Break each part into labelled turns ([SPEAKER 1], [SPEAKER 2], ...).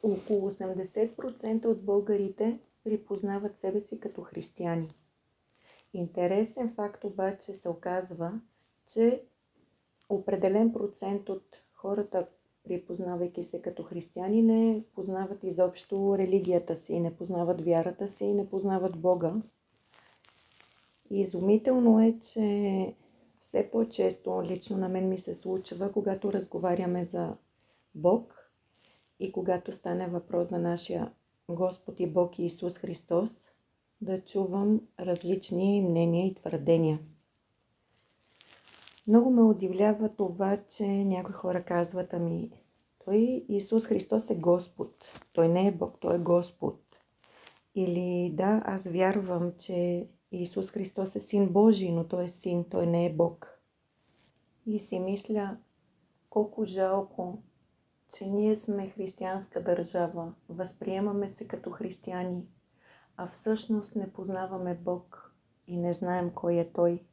[SPEAKER 1] около 80% от българите припознават себе си като християни. Интересен факт обаче се оказва, че определен процент от хората, припознавайки се като християни, не познават изобщо религията си, не познават вярата си, не познават Бога. И изумително е, че все по-често лично на мен ми се случва, когато разговаряме за Бог и когато стане въпрос за нашия Господ и Бог Исус Христос, да чувам различни мнения и твърдения. Много ме удивлява това, че някои хора казват, той Исус Христос е Господ. Той не е Бог, той е Господ. Или да, аз вярвам, че Исус Христос е Син Божий, но той е Син, той не е Бог. И си мисля, колко жалко, че ние сме християнска държава, възприемаме се като християни, а всъщност не познаваме Бог и не знаем кой е Той.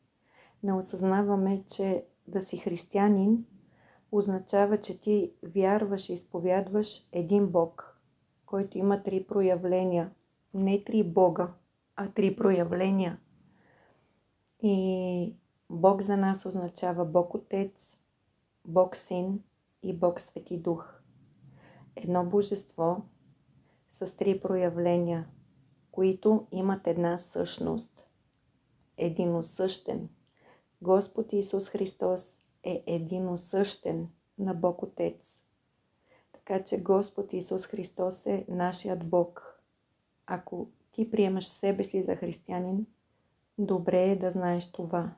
[SPEAKER 1] Не осъзнаваме, че да си християнин означава, че ти вярваш и изповядваш един Бог, който има 3 проявления. Не 3 Бога, а 3 проявления. И Бог за нас означава Бог Отец, Бог Син и Бог Свети Дух. Едно божество с 3 проявления, които имат една същност. Единосъщен. Господ Исус Христос е единосъщен на Бог Отец. Така че Господ Исус Христос е нашият Бог. Ако ти приемаш себе си за християнин, добре е да знаеш това.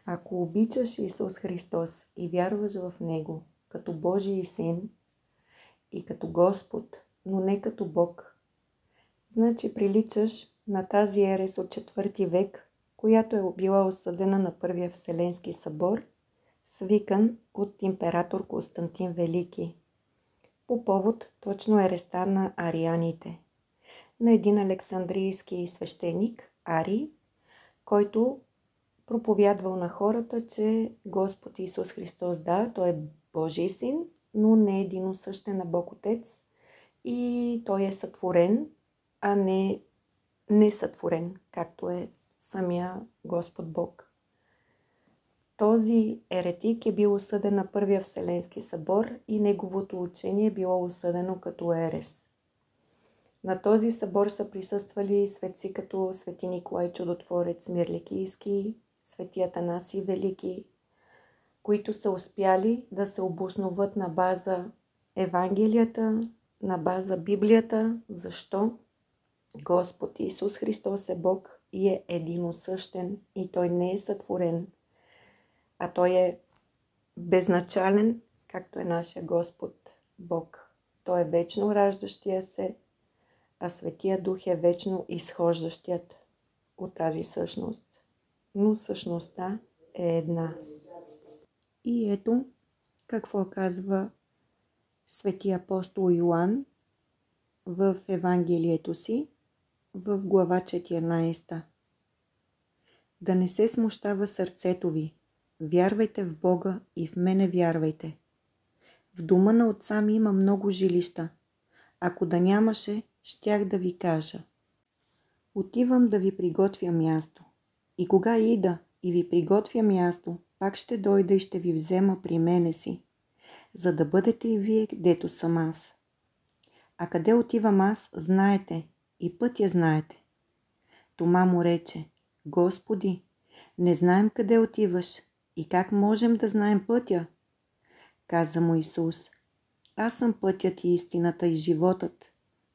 [SPEAKER 1] Ако обичаш Исус Христос и вярваш в Него като Божий Син и като Господ, но не като Бог, значи приличаш на тази ерес от 4 век, която е била осъдена на Първия Вселенски събор, свикан от император Константин Велики, по повод точно ереста на арианите, на един александрийски свещеник, Арий, който проповядвал на хората, че Господ Исус Христос, да, Той е Божий Син, но не е единосъщен на Бог Отец и Той е сътворен, а не несътворен, както е самия Господ Бог. Този еретик е бил осъден на Първия Вселенски събор и неговото учение е било осъдено като ерес. На този събор са присъствали светци като свети Николай Чудотворец Мирликийски, свети Атанасий Велики, които са успяли да се обосноват на база Евангелията, на база Библията, защо Господ Исус Христос е Бог и е единосъщен и Той не е сътворен, а Той е безначален, както е нашия Господ Бог. Той е вечно раждащия се, а Светия Дух е вечно изхождащият от тази същност. Но същността е една. И ето какво казва свети апостол Йоан в Евангелието си, в глава 14. Да не се смущава сърцето ви. Вярвайте в Бога и в мене вярвайте. В дома на отца ми има много жилища. Ако да нямаше, щях да ви кажа. Отивам да ви приготвя място. И кога ида и ви приготвя място, пак ще дойда и ще ви взема при мене си, за да бъдете и вие, където съм аз. А къде отивам аз, знаете, и пътя знаете. Тома му рече: Господи, не знаем къде отиваш и как можем да знаем пътя? Каза му Исус: Аз съм пътят и истината и животът.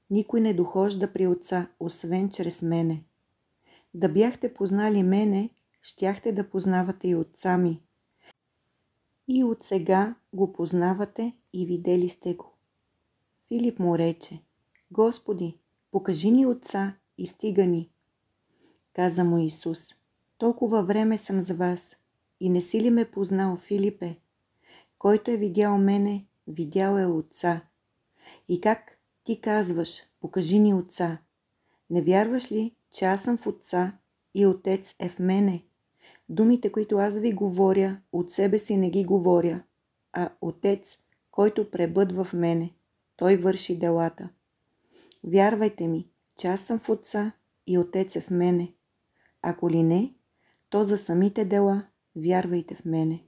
[SPEAKER 1] Никой не дохожда при Отца, освен чрез мене. Да бяхте познали мене, щяхте да познавате и Отца ми. И от сега го познавате и видели сте го. Филип му рече: Господи, покажи ни Отца и стига ни. Каза му Исус: Толкова време съм с вас и не си ли ме познал, Филипе? Който е видял мене, видял е Отца. И как ти казваш: покажи ни Отца? Не вярваш ли, че аз съм в Отца и Отец е в мене? Думите, които аз ви говоря, от себе си не ги говоря, а Отец, който пребъдва в мене, Той върши делата. Вярвайте ми, че аз съм в Отца и Отец е в мене. Ако ли не, то за самите дела вярвайте в мене.